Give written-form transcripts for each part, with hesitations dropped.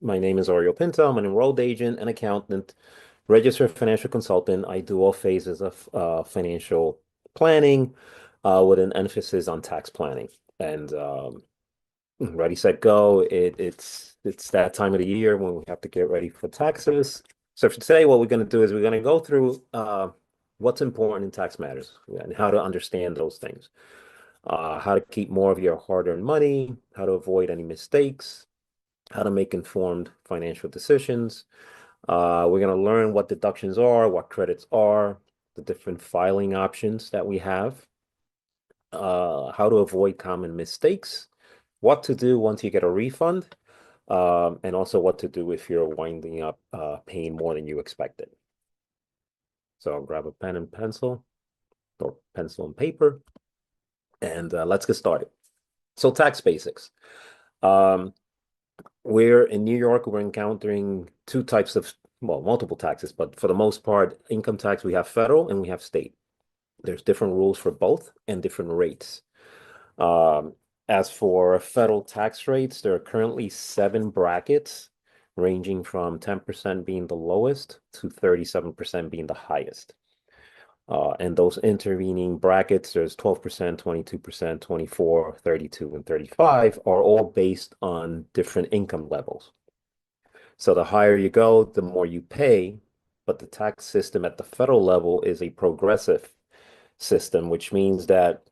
My name is Aureo Pinto. I'm an enrolled agent, an accountant, registered financial consultant. I do all phases of financial planning with an emphasis on tax planning. And ready, set, go. It's that time of the year when we have to get ready for taxes. So for today, what we're going to do is we're going to go through what's important in tax matters and how to understand those things, how to keep more of your hard-earned money, how to avoid any mistakes, how to make informed financial decisions. We're going to learn what deductions are, what credits are, the different filing options that we have, how to avoid common mistakes, what to do once you get a refund, and also what to do if you're winding up paying more than you expected. So I'll grab a pen and pencil or pencil and paper, and let's get started. So tax basics. Um, We're in New York, we're encountering two types of, well, multiple taxes, but for the most part, income tax, we have federal and we have state. There's different rules for both and different rates. Um, as for federal tax rates, there are currently 7 brackets, ranging from 10% being the lowest to 37% being the highest. And those intervening brackets, there's 12%, 22%, 24, 32, and 35 are all based on different income levels. So the higher you go, the more you pay, but the tax system at the federal level is a progressive system, which means that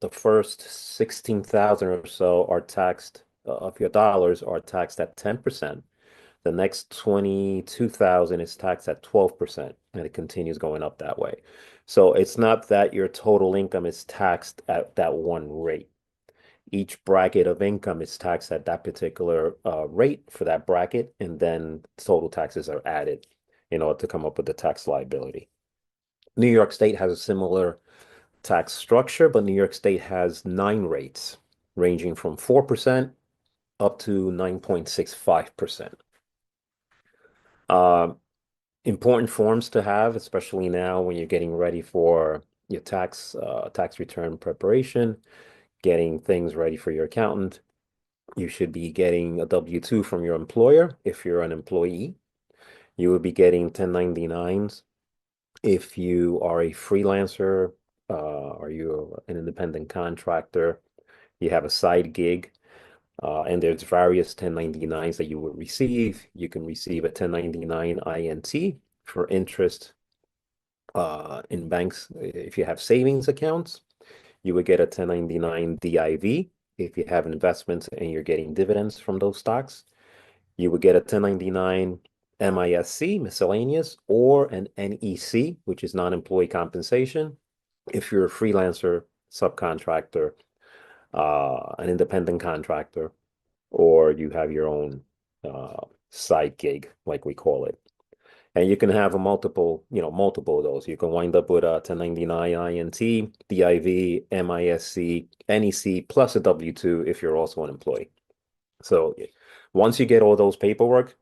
the first 16,000 or so are taxed of your dollars are taxed at 10%. The next 22,000 is taxed at 12%, and it continues going up that way. So it's not that your total income is taxed at that one rate. Each bracket of income is taxed at that particular rate for that bracket, and then total taxes are added in order to come up with the tax liability. New York State has a similar tax structure, but New York State has 9 rates, ranging from 4% up to 9.65%. Um, Important forms to have, especially now when you're getting ready for your tax return preparation, getting things ready for your accountant. You should be getting a W-2 from your employer if you're an employee. You will be getting 1099s if you are a freelancer, or you're an independent contractor, you have a side gig, and there's various 1099s that you will receive. You can receive a 1099 INT for interest in banks. If you have savings accounts, you would get a 1099 DIV if you have investments and you're getting dividends from those stocks. You would get a 1099 MISC, miscellaneous, or an NEC, which is non-employee compensation, if you're a freelancer, subcontractor, an independent contractor, or you have your own side gig, like we call it. And you can have a multiple of those. You can wind up with a 1099 INT, DIV, MISC, NEC, plus a W-2 if you're also an employee. So once you get all those papers,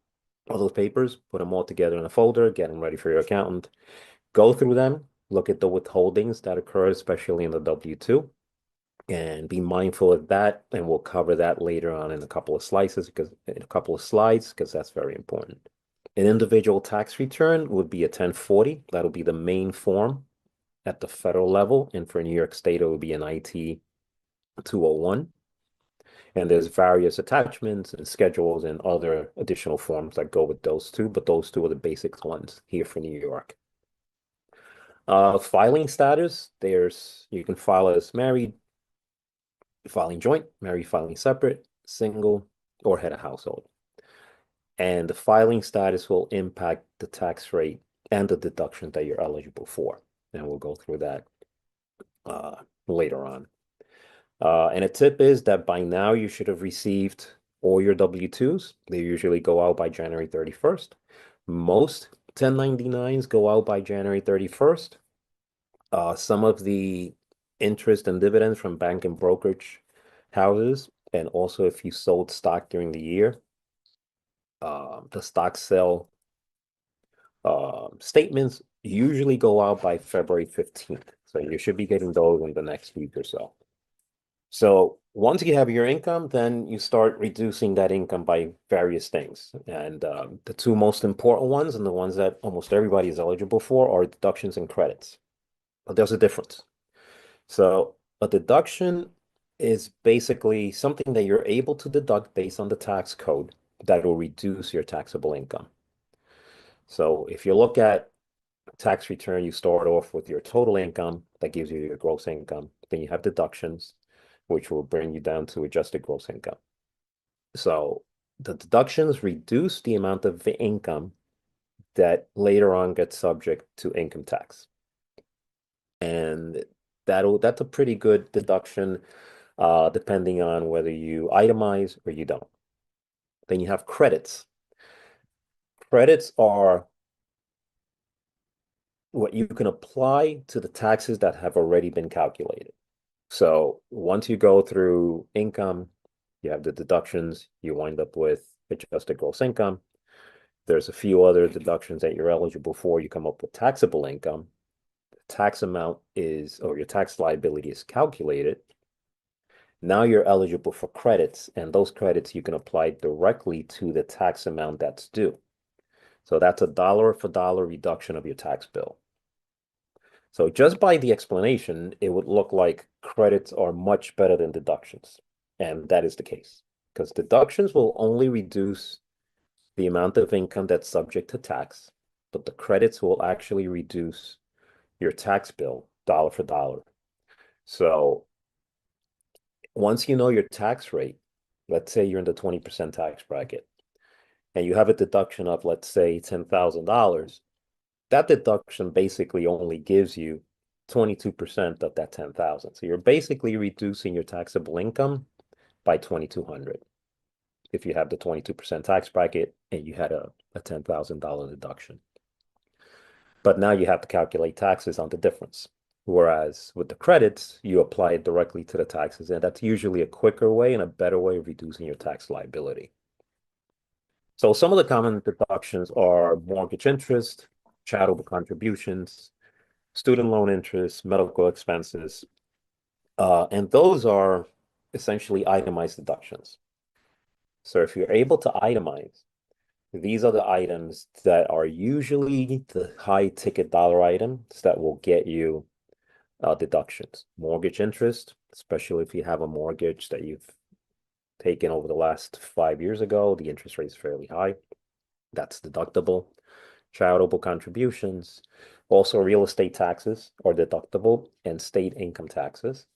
put them all together in a folder, get them ready for your accountant, go through them, look at the withholdings that occur, especially in the W-2, and be mindful of that. And we'll cover that later on in a couple of slides, because that's very important. An individual tax return would be a 1040. That'll be the main form at the federal level. And for New York State, it would be an IT 201. And there's various attachments and schedules and other additional forms that go with those two, but those two are the basic ones here for New York. Filing status, you can file as married, filing joint, married filing separate, single, or head of household. And the filing status will impact the tax rate and the deduction that you're eligible for. And we'll go through that later on. And a tip is that by now you should have received all your W-2s. They usually go out by January 31st. Most 1099s go out by January 31st. Some of the interest and dividends from bank and brokerage houses, and also if you sold stock during the year, the stock sale statements usually go out by February 15th. So you should be getting those in the next week or so. So once you have your income, then you start reducing that income by various things. And the two most important ones, and the ones that almost everybody is eligible for, are deductions and credits. But there's a difference. So a deduction is basically something that you're able to deduct based on the tax code that will reduce your taxable income. So if you look at tax return, you start off with your total income that gives you your gross income. Then you have deductions, which will bring you down to adjusted gross income. So the deductions reduce the amount of the income that later on gets subject to income tax. And that's a pretty good deduction, depending on whether you itemize or you don't. Then you have credits. Credits are what you can apply to the taxes that have already been calculated. So once you go through income, you have the deductions, you wind up with adjusted gross income. There's a few other deductions that you're eligible for. You come up with taxable income. The tax amount is, or your tax liability is calculated. Now you're eligible for credits, and those credits you can apply directly to the tax amount that's due. So that's a dollar for dollar reduction of your tax bill. So just by the explanation, it would look like credits are much better than deductions. And that is the case, because deductions will only reduce the amount of income that's subject to tax, but the credits will actually reduce your tax bill dollar for dollar. So once you know your tax rate, let's say you're in the 20% tax bracket, and you have a deduction of, let's say, $10,000, that deduction basically only gives you 22% of that 10,000. So you're basically reducing your taxable income by 2,200 if you have the 22% tax bracket and you had a $10,000 deduction. But now you have to calculate taxes on the difference. Whereas with the credits, you apply it directly to the taxes, and that's usually a quicker way and a better way of reducing your tax liability. So some of the common deductions are mortgage interest, charitable contributions, student loan interest, medical expenses, and those are essentially itemized deductions. So if you're able to itemize, these are the items that are usually the high ticket dollar items that will get you deductions. Mortgage interest, especially if you have a mortgage that you've taken over the last 5 years ago, the interest rate is fairly high. That's deductible. Charitable contributions, also real estate taxes are deductible, and state income taxes.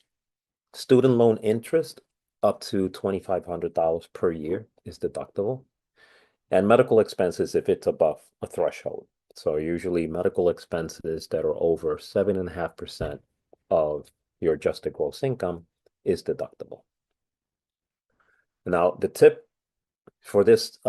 Student loan interest up to $2,500 per year is deductible. And medical expenses if it's above a threshold. So usually medical expenses that are over 7.5% of your adjusted gross income is deductible. Now, the tip for this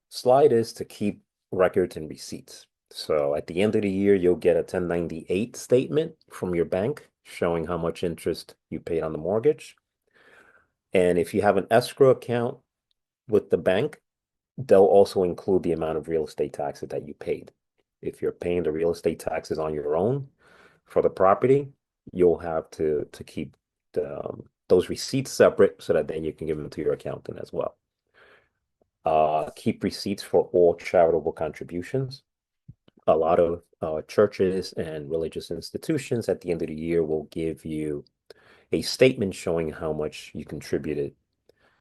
slide is to keep records and receipts. So at the end of the year, you'll get a 1098 statement from your bank showing how much interest you paid on the mortgage. And if you have an escrow account with the bank, they'll also include the amount of real estate taxes that you paid. If you're paying the real estate taxes on your own for the property, you'll have to keep those receipts separate so that then you can give them to your accountant as well. Keep receipts for all charitable contributions. A lot of churches and religious institutions at the end of the year will give you a statement showing how much you contributed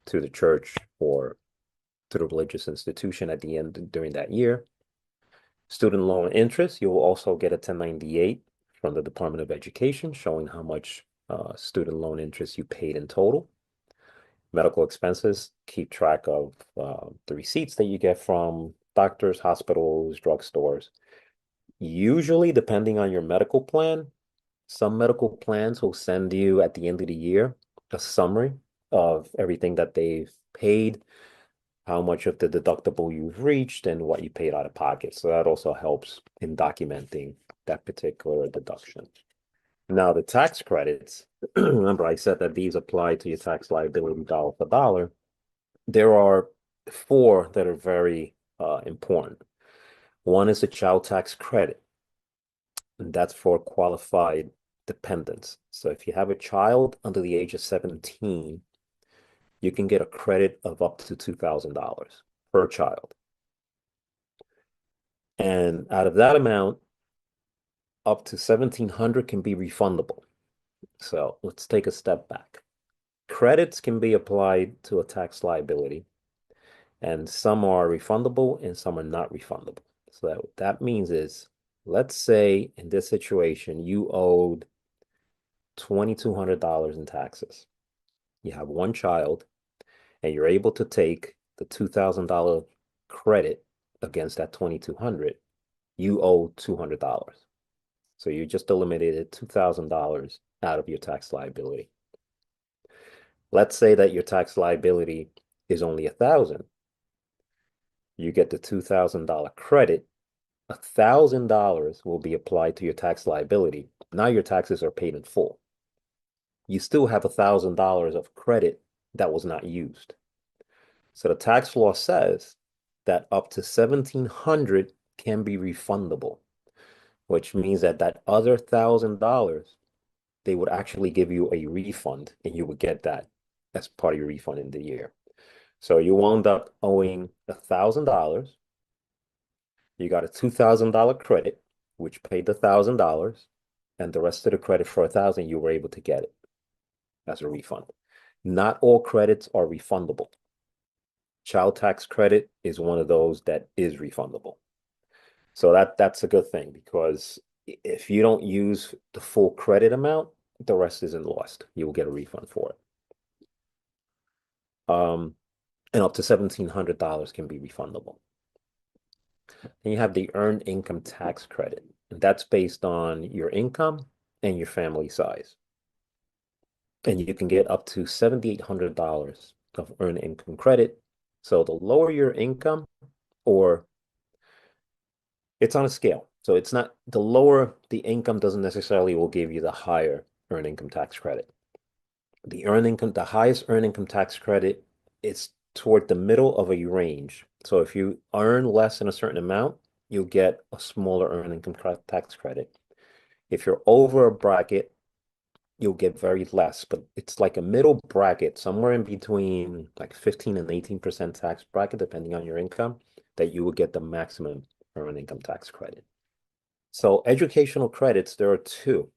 to the church or to the religious institution at the end during that year. Student loan interest, you will also get a 1098 from the Department of Education showing how much student loan interest you paid in total. Medical expenses, keep track of the receipts that you get from doctors, hospitals, drugstores. Usually, depending on your medical plan, some medical plans will send you at the end of the year a summary of everything that they've paid, how much of the deductible you've reached, and what you paid out of pocket. So that also helps in documenting that particular deduction. Now, the tax credits, remember I said that these apply to your tax liability dollar for dollar. There are four that are very important. One is the child tax credit, and that's for qualified dependents. So if you have a child under the age of 17, you can get a credit of up to $2,000 per child. And out of that amount, up to 1,700 can be refundable. So let's take a step back. Credits can be applied to a tax liability, and some are refundable and some are not refundable. So that means is, let's say in this situation, you owed $2,200 in taxes. You have one child, and you're able to take the $2,000 credit against that 2,200. You owe $200. So you just eliminated $2,000 out of your tax liability. Let's say that your tax liability is only 1,000. You get the $2,000 credit. $1,000 will be applied to your tax liability. Now your taxes are paid in full. You still have $1,000 of credit that was not used. So the tax law says that up to 1,700 can be refundable, which means that that other $1,000, they would actually give you a refund, and you would get that as part of your refund in the year. So you wound up owing $1,000. You got a $2,000 credit, which paid the $1,000, and the rest of the credit for 1,000, you were able to get it as a refund. Not all credits are refundable. Child tax credit is one of those that is refundable. So that's a good thing, because if you don't use the full credit amount, the rest isn't lost. You will get a refund for it. And up to $1,700 can be refundable. Then you have the earned income tax credit, and that's based on your income and your family size. And you can get up to $7,800 of earned income credit. So the lower your income, or it's on a scale. So it's not, the lower the income doesn't necessarily will give you the higher earned income tax credit. The highest earned income tax credit is toward the middle of a range. So if you earn less than a certain amount, you'll get a smaller earned income tax credit. If you're over a bracket, you'll get very less, but it's like a middle bracket, somewhere in between like 15 and 18% tax bracket, depending on your income, that you will get the maximum earned income tax credit. So educational credits, there are two.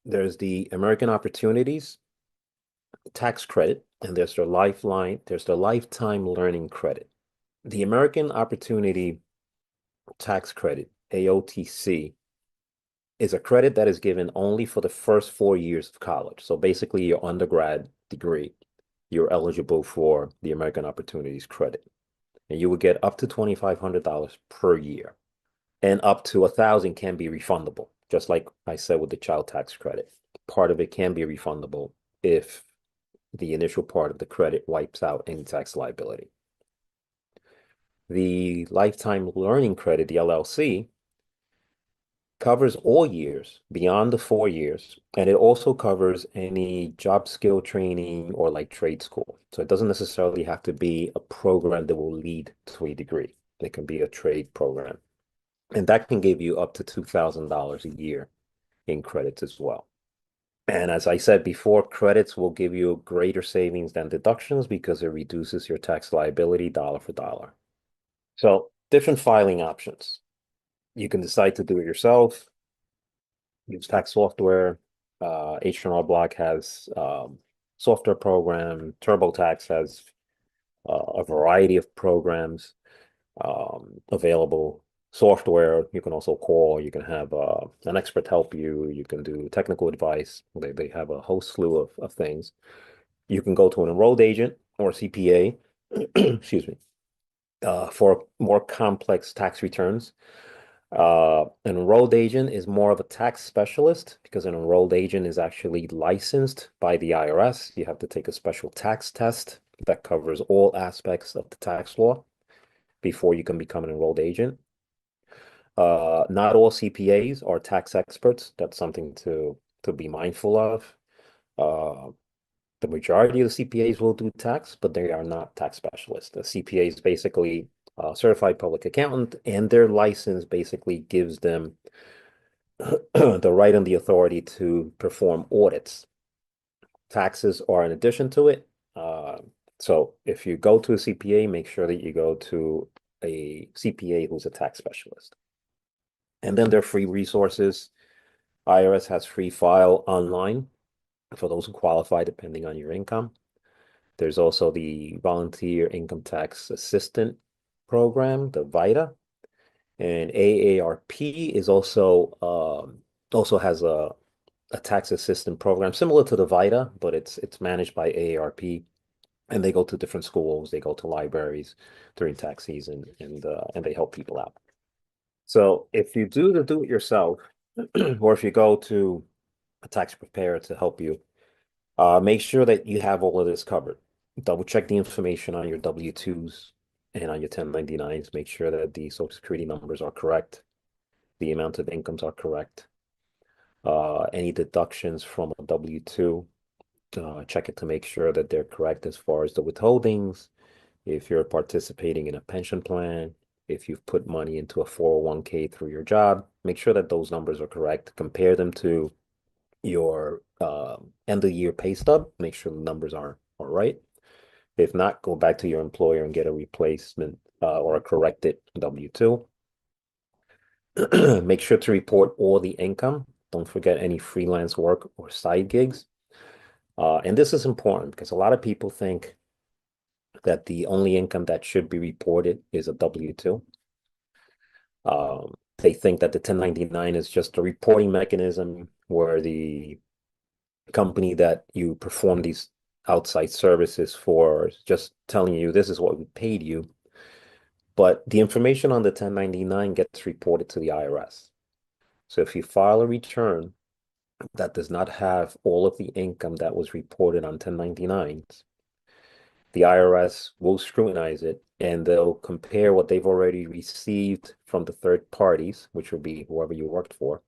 There's the American Opportunities tax credit, and there's the lifetime learning credit. The American Opportunity tax credit, AOTC, is a credit that is given only for the first 4 years of college. So basically your undergrad degree, you're eligible for the American Opportunities credit. And you would get up to $2,500 per year. And up to 1,000 can be refundable, just like I said with the child tax credit. Part of it can be refundable if the initial part of the credit wipes out any tax liability. The lifetime learning credit, the LLC, covers all years beyond the 4 years, and it also covers any job skill training or like trade school. So it doesn't necessarily have to be a program that will lead to a degree. It can be a trade program. And that can give you up to $2,000 a year in credits as well. And as I said before, credits will give you greater savings than deductions because it reduces your tax liability dollar for dollar. So different filing options. You can decide to do it yourself, use tax software. H&R Block has software program. TurboTax has a variety of programs available. Software, you can also call, you can have an expert help you, you can do technical advice. They have a whole slew of things. You can go to an enrolled agent or CPA, excuse me, for more complex tax returns. An enrolled agent is more of a tax specialist because an enrolled agent is actually licensed by the IRS. You have to take a special tax test that covers all aspects of the tax law before you can become an enrolled agent. Not all CPAs are tax experts. That's something to be mindful of. The majority of the CPAs will do tax, but they are not tax specialists. The CPA is basically a certified public accountant, and their license basically gives them the right and the authority to perform audits. Taxes are in addition to it. So if you go to a CPA, make sure that you go to a CPA who's a tax specialist. And then there are free resources. IRS has free file online for those who qualify, depending on your income. There's also the Volunteer Income Tax Assistant Program, the VITA, and AARP is also has a tax assistant program similar to the VITA, but it's managed by AARP, and they go to different schools, they go to libraries during tax season, and they help people out. So if you do the do it yourself, or if you go to a tax preparer to help you, make sure that you have all of this covered. Double check the information on your W-2s and on your 1099s. Make sure that the Social Security numbers are correct, the amount of incomes are correct. Any deductions from a W-2, check it to make sure that they're correct as far as the withholdings. If you're participating in a pension plan, if you've put money into a 401k through your job, make sure that those numbers are correct. Compare them to your end of year pay stub. Make sure the numbers are all right. If not, go back to your employer and get a replacement or a corrected W-2. Make sure to report all the income. Don't forget any freelance work or side gigs. And this is important because a lot of people think that the only income that should be reported is a W-2. They think that the 1099 is just a reporting mechanism where the company that you perform these outside services for is just telling you this is what we paid you. But the information on the 1099 gets reported to the IRS. So if you file a return that does not have all of the income that was reported on 1099s, the IRS will scrutinize it and they'll compare what they've already received from the third parties, which will be whoever you worked for,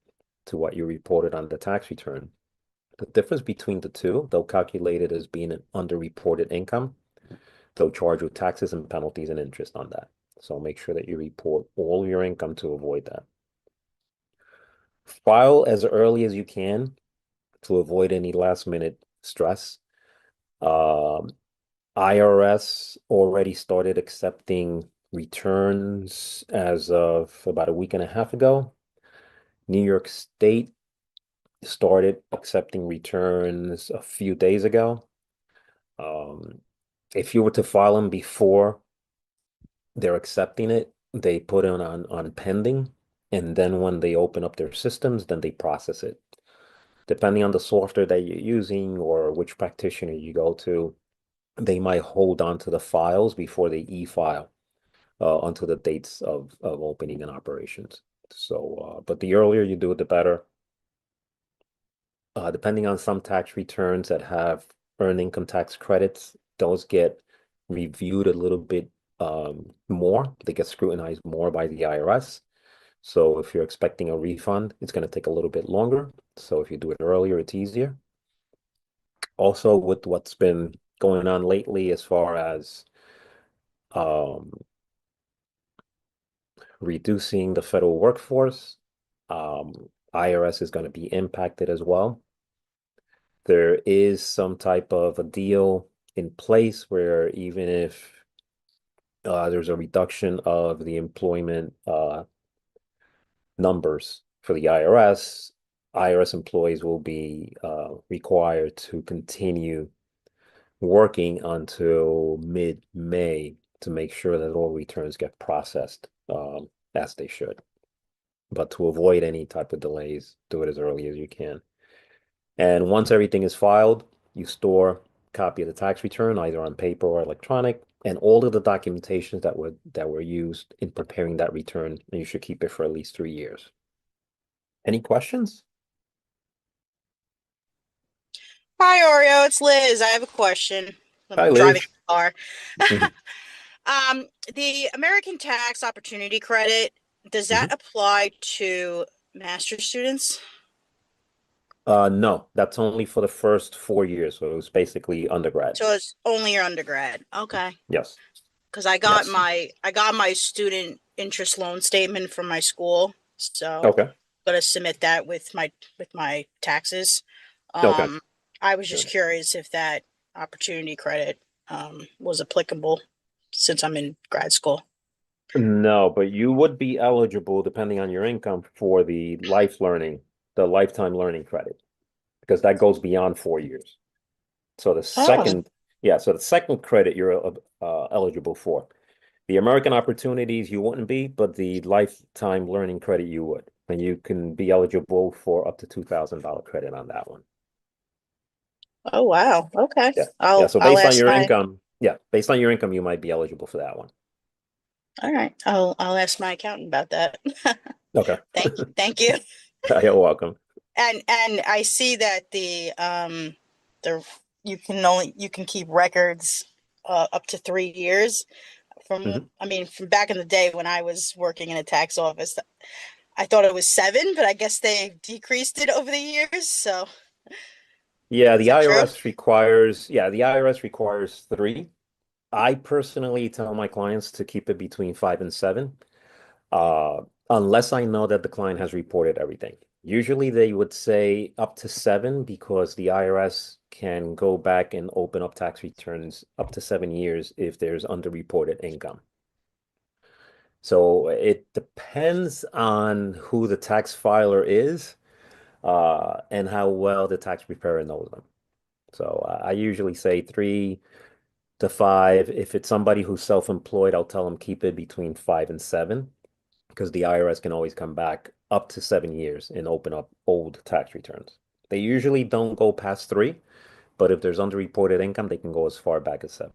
to what you reported on the tax return. The difference between the two, they'll calculate it as being an underreported income. They'll charge you taxes and penalties and interest on that. So make sure that you report all your income to avoid that. File as early as you can to avoid any last minute stress. Um, IRS already started accepting returns as of about a week and a half ago. New York State started accepting returns a few days ago. If you were to file them before they're accepting it, they put it on pending, and then when they open up their systems, then they process it. Depending on the software that you're using or which practitioner you go to, they might hold on to the files before they e-file until the dates of opening and operations. So, but the earlier you do it, the better. Depending on some tax returns that have earned income tax credits, those get reviewed a little bit more. They get scrutinized more by the IRS. So if you're expecting a refund, it's going to take a little bit longer. So if you do it earlier, it's easier. Also, with what's been going on lately as far as um, reducing the federal workforce, IRS is going to be impacted as well. There is some type of a deal in place where even if there's a reduction of the employment numbers for the IRS employees will be required to continue working until mid-May to make sure that all returns get processed as they should. But to avoid any type of delays, do it as early as you can. And once everything is filed, you store a copy of the tax return, either on paper or electronic, and all of the documentations that were used in preparing that return, and you should keep it for at least 3 years. Any questions? Hi, Oreo. It's Liz. I have a question. I'm Hi, driving Liz. a car. Mhm. The American Tax Opportunity Credit, does that Mhm. apply to master's students? No, that's only for the first 4 years. So it was basically undergrad. So it's only your undergrad. Okay. Yes. Because I got Yes. my student interest loan statement from my school. So Okay. gotta submit that with my taxes. Okay. Um, I was just Good. curious if that opportunity credit. was applicable since I'm in grad school. No, but you would be eligible, depending on your income, for the lifetime learning credit, because that goes beyond 4 years. So the Oh, second, yeah, so the second credit you're eligible for. The American opportunities you wouldn't be, but the lifetime learning credit you would. And you can be eligible for up to $2,000 credit on that one. oh wow. Okay. Yeah. Yeah. I'll So I'll based on ask your my income, yeah, based on your income, you might be eligible for that one. all right. I'll ask my accountant about that. Okay. Thank you. You're welcome. And I see that the you can keep records up to 3 years from Mhm. I mean from back in the day when I was working in a tax office. I thought it was 7, but I guess they decreased it over the years. So Yeah, is that true? the IRS requires three. I personally tell my clients to keep it between 5 and 7, uh, unless I know that the client has reported everything. Usually they would say up to 7 because the IRS can go back and open up tax returns up to 7 years if there's underreported income. So it depends on who the tax filer is, and how well the tax preparer knows them. So I usually say 3 to 5. If it's somebody who's self-employed, I'll tell them keep it between 5 and 7 because the IRS can always come back up to 7 years and open up old tax returns. They usually don't go past 3, but if there's underreported income, they can go as far back as 7.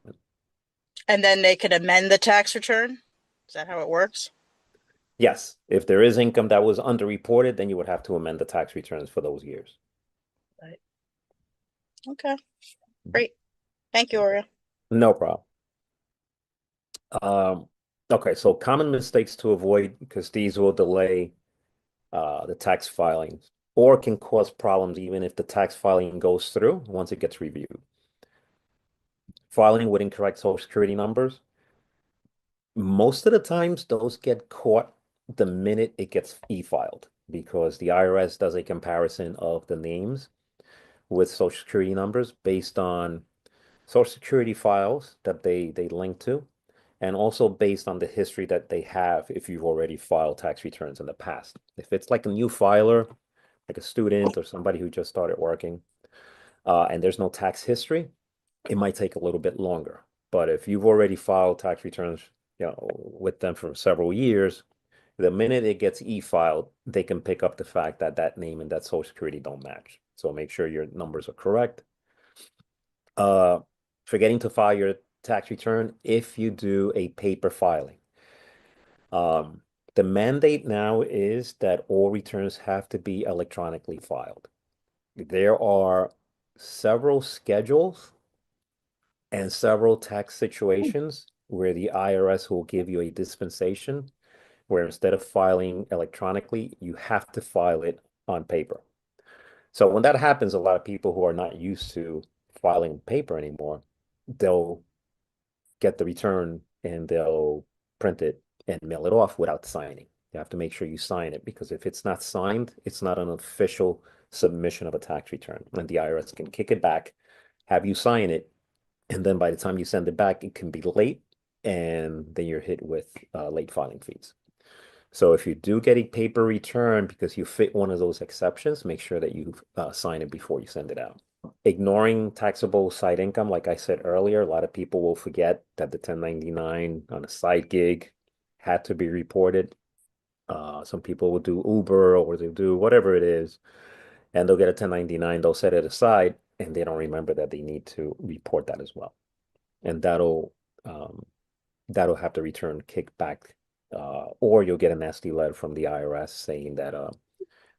And then they could amend the tax return. Is that how it works? Yes, if there is income that was underreported, then you would have to amend the tax returns for those years. Right. Okay. Great. Thank you, Aureo. No problem. Um, okay, so common mistakes to avoid because these will delay the tax filings or can cause problems even if the tax filing goes through once it gets reviewed. Filing with incorrect social security numbers. Most of the times, those get caught the minute it gets e-filed because the IRS does a comparison of the names with social security numbers based on social security files that they link to, and also based on the history that they have if you've already filed tax returns in the past. If it's like a new filer, like a student or somebody who just started working, and there's no tax history, it might take a little bit longer. But if you've already filed tax returns, with them for several years, the minute it gets e-filed, they can pick up the fact that that name and that social security don't match. So make sure your numbers are correct. Uh, Forgetting to file your tax return if you do a paper filing. Um, the mandate now is that all returns have to be electronically filed. There are several schedules and several tax situations where the IRS will give you a dispensation where instead of filing electronically, you have to file it on paper. So when that happens, a lot of people who are not used to filing paper anymore, they'll get the return and they'll print it and mail it off without signing. You have to make sure you sign it because if it's not signed, it's not an official submission of a tax return. And the IRS can kick it back, have you sign it, and then by the time you send it back, it can be late, and then you're hit with late filing fees. So if you do get a paper return because you fit one of those exceptions, make sure that you sign it before you send it out. Ignoring taxable side income, like I said earlier, a lot of people will forget that the 1099 on a side gig had to be reported. Some people will do Uber or they'll do whatever it is, and they'll get a 1099, they'll set it aside, and they don't remember that they need to report that as well. And um, that'll have the return kicked back, or you'll get a nasty letter from the IRS saying that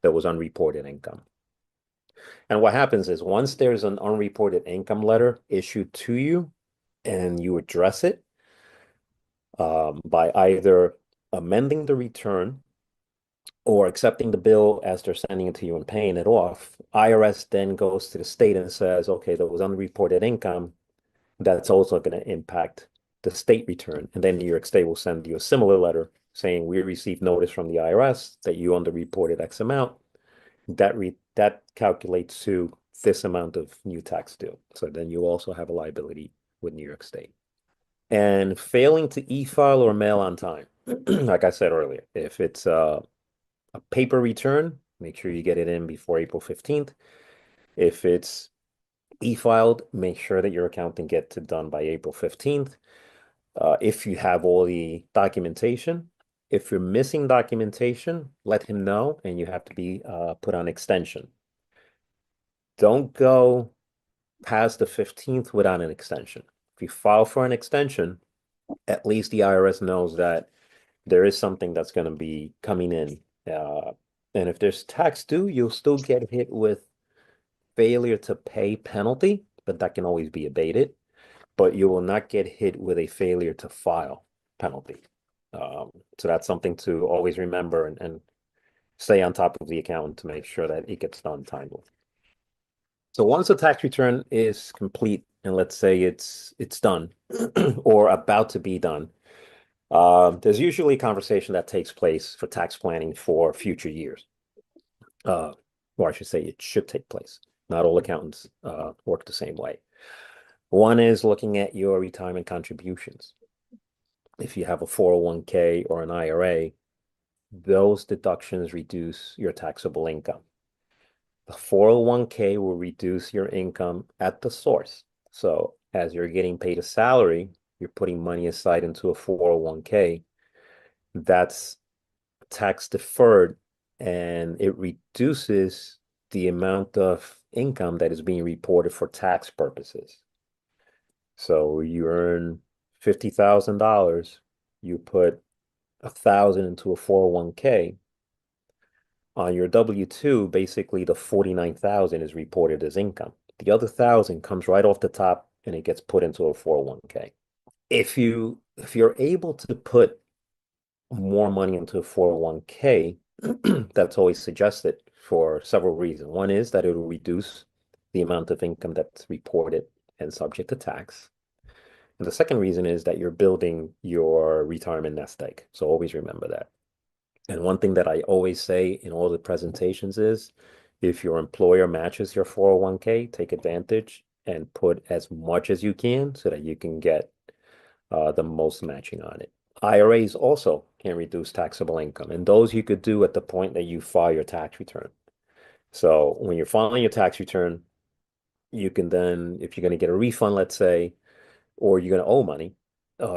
there was unreported income. And what happens is once there's an unreported income letter issued to you and you address it by either amending the return or accepting the bill as they're sending it to you and paying it off, IRS then goes to the state and says, okay, there was unreported income. That's also going to impact the state return. And then New York State will send you a similar letter saying we received notice from the IRS that you underreported X amount. That calculates to this amount of new tax due. So then you also have a liability with New York State. And failing to e-file or mail on time, like I said earlier, if it's a paper return, make sure you get it in before April 15th. If it's e-filed, make sure that your accountant gets it done by April 15th. If you have all the documentation, if you're missing documentation, let him know and you have to be put on extension. Don't go past the 15th without an extension. If you file for an extension, at least the IRS knows that there is something that's going to be coming in. Uh, and if there's tax due, you'll still get hit with failure to pay penalty, but that can always be abated. But you will not get hit with a failure to file penalty. So that's something to always remember and stay on top of the account to make sure that it gets done timely. So once the tax return is complete, and let's say it's done or about to be done, there's usually a conversation that takes place for tax planning for future years. Uh, or I should say it should take place. Not all accountants work the same way. One is looking at your retirement contributions. If you have a 401k or an IRA, those deductions reduce your taxable income. The 401k will reduce your income at the source. So as you're getting paid a salary, you're putting money aside into a 401k. That's tax deferred and it reduces the amount of income that is being reported for tax purposes. So you earn $50,000, you put 1,000 into a 401k. On your W-2, basically the 49,000 is reported as income. The other 1,000 comes right off the top and it gets put into a 401k. If you're able to put more money into a 401k, that's always suggested for several reasons. One is that it will reduce the amount of income that's reported and subject to tax. And the second reason is that you're building your retirement nest egg. So always remember that. And one thing that I always say in all the presentations is if your employer matches your 401k, take advantage and put as much as you can so that you can get the most matching on it. IRAs also can reduce taxable income, and those you could do at the point that you file your tax return. So when you're filing your tax return, you can then, if you're going to get a refund, let's say, or you're going to owe money,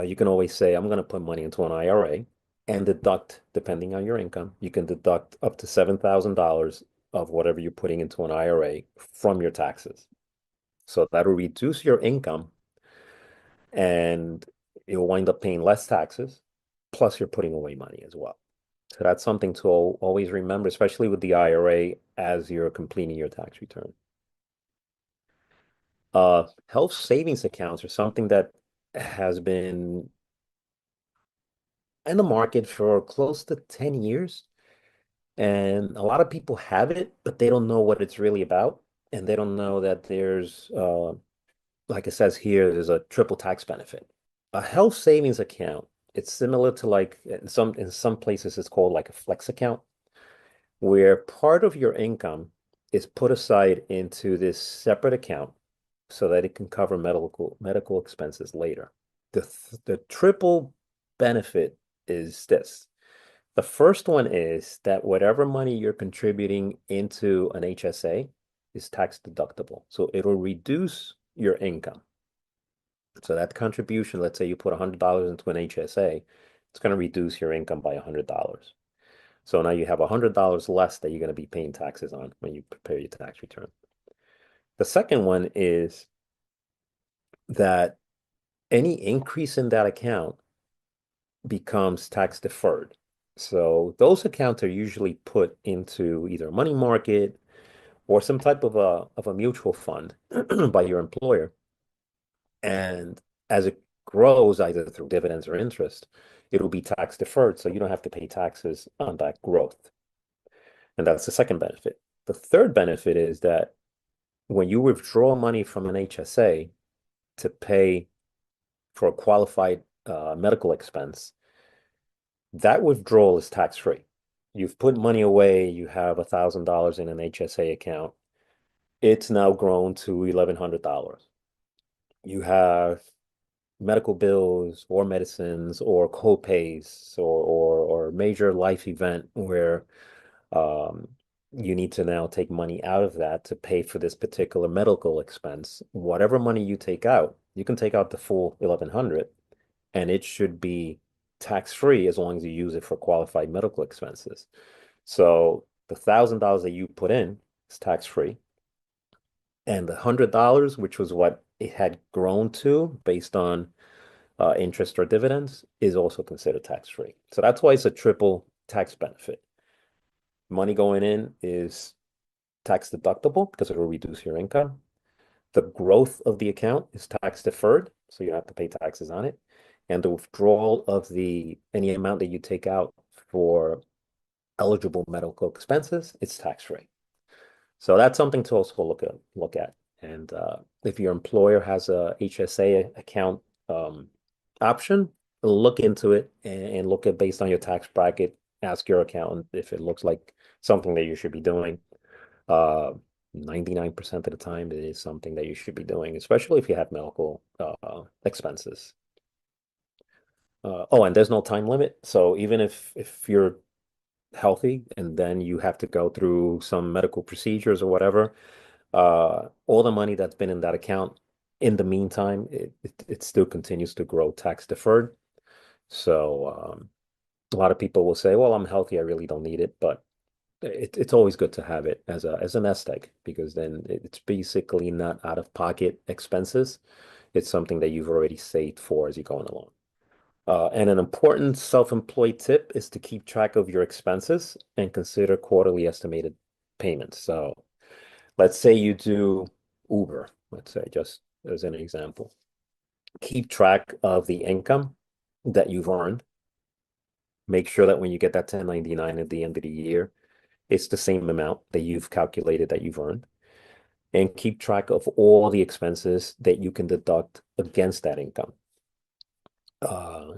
you can always say, I'm going to put money into an IRA and deduct, depending on your income, you can deduct up to $7,000 of whatever you're putting into an IRA from your taxes. So that'll reduce your income and you'll wind up paying less taxes, plus you're putting away money as well. So that's something to always remember, especially with the IRA as you're completing your tax return. Health savings accounts are something that has been in the market for close to 10 years. And a lot of people have it, but they don't know what it's really about. And they don't know that there's, like it says here, there's a triple tax benefit. A health savings account, it's similar to like in some places it's called like a flex account, where part of your income is put aside into this separate account so that it can cover medical expenses later. The triple benefit is this. The first one is that whatever money you're contributing into an HSA is tax deductible. So it'll reduce your income. So that contribution, let's say you put $100 into an HSA, it's going to reduce your income by $100. So now you have $100 less that you're going to be paying taxes on when you prepare your tax return. The second one is that any increase in that account becomes tax deferred. So those accounts are usually put into either a money market or some type of a mutual fund by your employer. And as it grows, either through dividends or interest, it'll be tax deferred. So you don't have to pay taxes on that growth. And that's the second benefit. The third benefit is that when you withdraw money from an HSA to pay for a qualified medical expense, that withdrawal is tax-free. You've put money away, you have $1,000 in an HSA account. It's now grown to $1,100. you have medical bills or medicines or co-pays or major life event where um, you need to now take money out of that to pay for this particular medical expense. Whatever money you take out, you can take out the full 1100 and it should be tax-free as long as you use it for qualified medical expenses. So the $1,000 that you put in is tax-free. And the $100, which was what it had grown to based on interest or dividends, is also considered tax-free. So that's why it's a triple tax benefit. Money going in is tax deductible because it will reduce your income. The growth of the account is tax deferred, so you don't have to pay taxes on it. And the withdrawal of the any amount that you take out for eligible medical expenses, it's tax free. So that's something to also look at. And if your employer has a HSA account option, look into it and look at based on your tax bracket. Ask your accountant if it looks like something that you should be doing. Uh, 99% of the time, it is something that you should be doing, especially if you have medical expenses. Oh, and there's no time limit. So even if you're healthy and then you have to go through some medical procedures or whatever, all the money that's been in that account in the meantime, it still continues to grow tax deferred. So a lot of people will say, well, I'm healthy, I really don't need it, but it's always good to have it as a nest egg because then it's basically not out of pocket expenses. It's something that you've already saved for as you're going along. And an important self-employed tip is to keep track of your expenses and consider quarterly estimated payments. So let's say you do Uber, let's say just as an example. Keep track of the income that you've earned. Make sure that when you get that 1099 at the end of the year, it's the same amount that you've calculated that you've earned. And keep track of all the expenses that you can deduct against that income.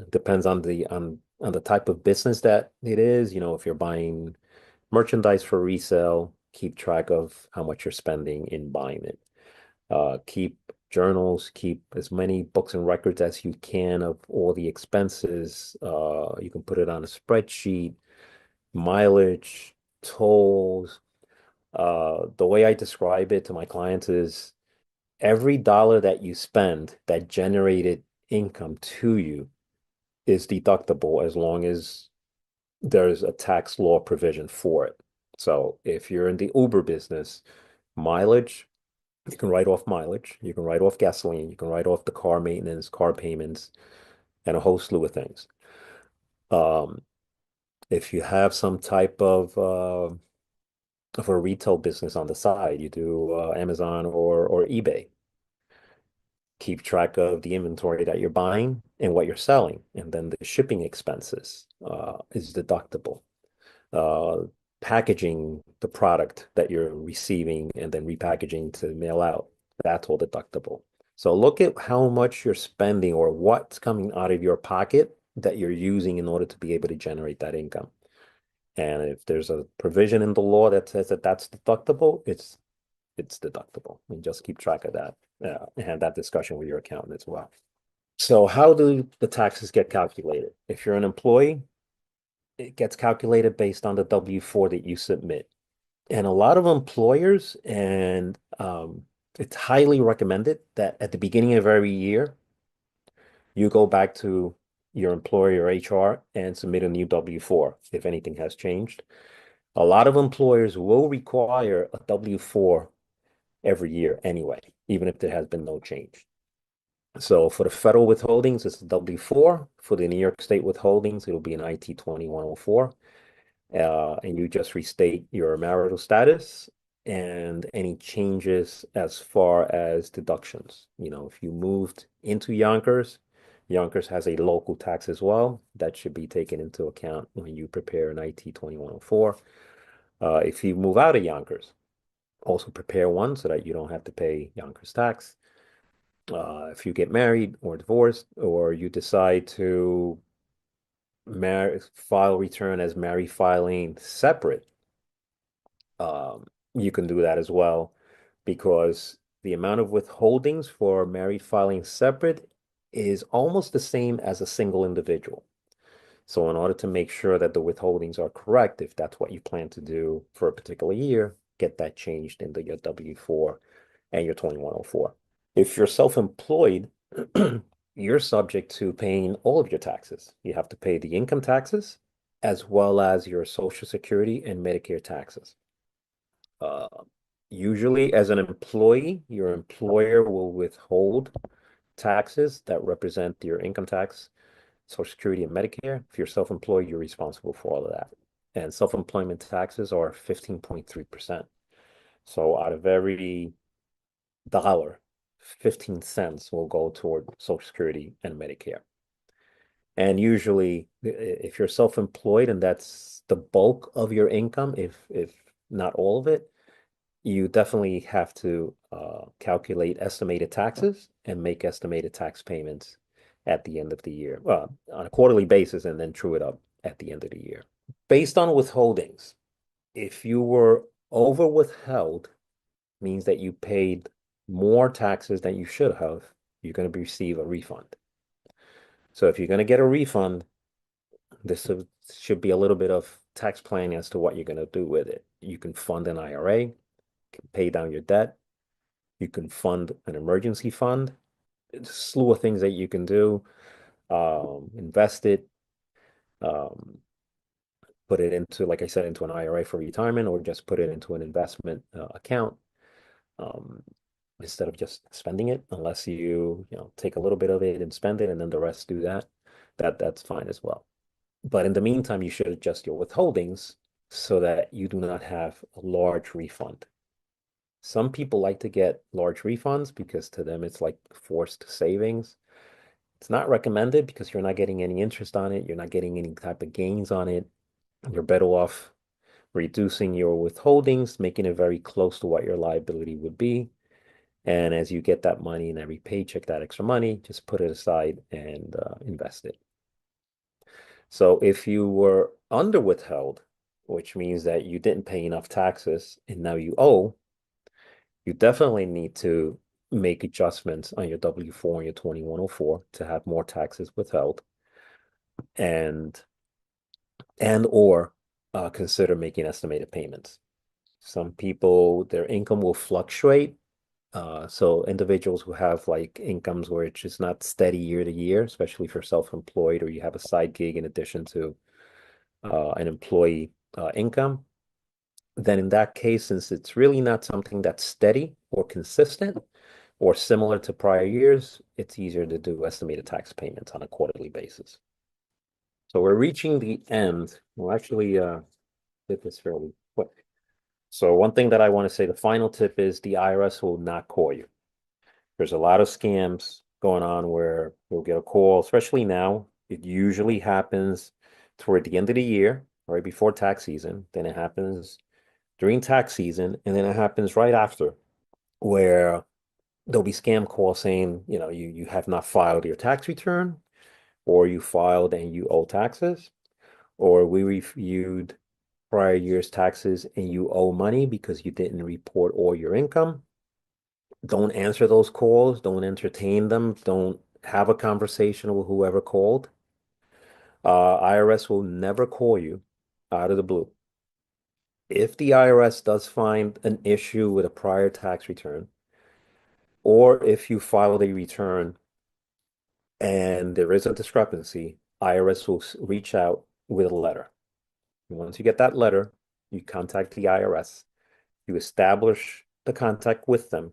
Depends on the type of business that it is. You know, if you're buying merchandise for resale, keep track of how much you're spending in buying it. Keep journals, keep as many books and records as you can of all the expenses. You can put it on a spreadsheet, mileage, tolls. The way I describe it to my clients is every dollar that you spend that generated income to you is deductible as long as there's a tax law provision for it. So if you're in the Uber business, mileage, you can write off mileage, you can write off gasoline, you can write off the car maintenance, car payments, and a whole slew of things. Um, if you have some type of a retail business on the side, you do Amazon or eBay, keep track of the inventory that you're buying and what you're selling, and then the shipping expenses is deductible. Uh, Packaging the product that you're receiving and then repackaging to mail out, that's all deductible. So look at how much you're spending or what's coming out of your pocket that you're using in order to be able to generate that income. And if there's a provision in the law that says that that's deductible, it's deductible. And just keep track of that and have that discussion with your accountant as well. So how do the taxes get calculated? If you're an employee, it gets calculated based on the W-4 that you submit. And a lot of employers, and it's highly recommended that at the beginning of every year, you go back to your employer or HR and submit a new W-4 if anything has changed. A lot of employers will require a W-4 every year anyway, even if there has been no change. So for the federal withholdings, it's a W-4. For the New York State withholdings, it'll be an IT 2104. And you just restate your marital status and any changes as far as deductions. You know, if you moved into Yonkers, Yonkers has a local tax as well. That should be taken into account when you prepare an IT 2104. If you move out of Yonkers, also prepare one so that you don't have to pay Yonkers tax. If you get married or divorced, or you decide to file return as married filing separate, you can do that as well because the amount of withholdings for married filing separate is almost the same as a single individual. So in order to make sure that the withholdings are correct, if that's what you plan to do for a particular year, get that changed into your W-4 and your 2104. If you're self-employed, you're subject to paying all of your taxes. You have to pay the income taxes as well as your Social Security and Medicare taxes. Uh, Usually, as an employee, your employer will withhold taxes that represent your income tax, Social Security, and Medicare. If you're self-employed, you're responsible for all of that. And self-employment taxes are 15.3%. So out of every dollar, 15 cents will go toward Social Security and Medicare. And usually, if you're self-employed and that's the bulk of your income, if not all of it, you definitely have to calculate estimated taxes and make estimated tax payments at the end of the year, on a quarterly basis, and then true it up at the end of the year. Based on withholdings, if you were over withheld, means that you paid more taxes than you should have, you're going to receive a refund. So if you're going to get a refund, this should be a little bit of tax planning as to what you're going to do with it. You can fund an IRA, can pay down your debt. You can fund an emergency fund. It's a slew of things that you can do. Invest it, um, put it into, like I said, into an IRA for retirement, or just put it into an investment account, um, instead of just spending it, unless you know, take a little bit of it and spend it, and then the rest do that. That's fine as well. But in the meantime, you should adjust your withholdings so that you do not have a large refund. Some people like to get large refunds because to them it's like forced savings. It's not recommended because you're not getting any interest on it. You're not getting any type of gains on it. You're better off reducing your withholdings, making it very close to what your liability would be. And as you get that money in every paycheck, that extra money, just put it aside and invest it. So if you were under withheld, which means that you didn't pay enough taxes and now you owe, you definitely need to make adjustments on your W-4 and your 2104 to have more taxes withheld, and or consider making estimated payments. Some people, their income will fluctuate. So individuals who have like incomes where it's just not steady year to year, especially if you're self-employed or you have a side gig in addition to an employee income, then in that case, since it's really not something that's steady or consistent or similar to prior years, it's easier to do estimated tax payments on a quarterly basis. So we're reaching the end. We'll actually did this fairly quick. So one thing that I want to say, the final tip is the IRS will not call you. There's a lot of scams going on where you'll get a call, especially now. It usually happens toward the end of the year, right before tax season. Then it happens during tax season, and then it happens right after, where there'll be scam calls saying, you know, you have not filed your tax return, or you filed and you owe taxes, or we reviewed prior year's taxes and you owe money because you didn't report all your income. Don't answer those calls. Don't entertain them. Don't have a conversation with whoever called. IRS will never call you out of the blue. If the IRS does find an issue with a prior tax return, or if you filed a return and there is a discrepancy, IRS will reach out with a letter. And once you get that letter, you contact the IRS, you establish the contact with them.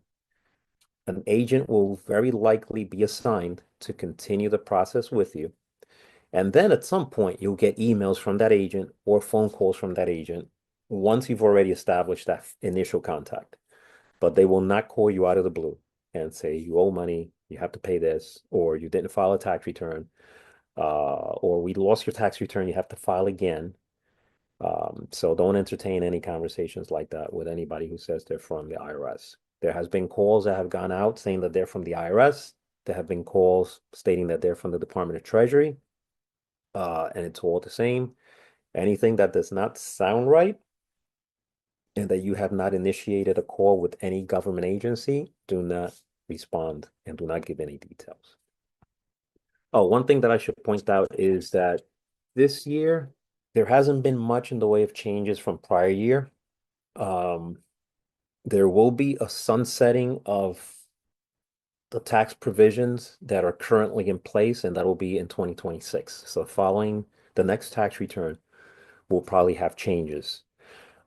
An agent will very likely be assigned to continue the process with you. And then at some point, you'll get emails from that agent or phone calls from that agent once you've already established that initial contact. But they will not call you out of the blue and say you owe money, you have to pay this, or you didn't file a tax return, or we lost your tax return, you have to file again. So don't entertain any conversations like that with anybody who says they're from the IRS. There has been calls that have gone out saying that they're from the IRS. There have been calls stating that they're from the Department of Treasury, and it's all the same. Anything that does not sound right and that you have not initiated a call with any government agency, do not respond and do not give any details. Oh, one thing that I should point out is that this year, there hasn't been much in the way of changes from prior year. Um, there will be a sunsetting of the tax provisions that are currently in place, and that will be in 2026. So following the next tax return, we'll probably have changes.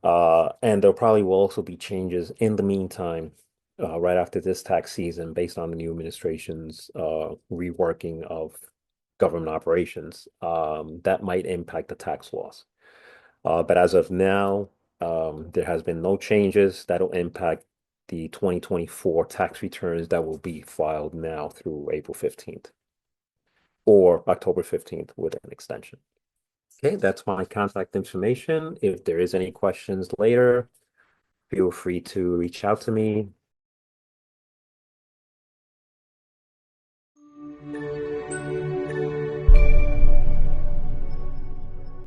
And there probably will also be changes in the meantime, right after this tax season, based on the new administration's reworking of government operations, that might impact the tax laws. But as of now, there has been no changes that'll impact the 2024 tax returns that will be filed now through April 15th or October 15th with an extension. Okay, that's my contact information. If there is any questions later, feel free to reach out to me.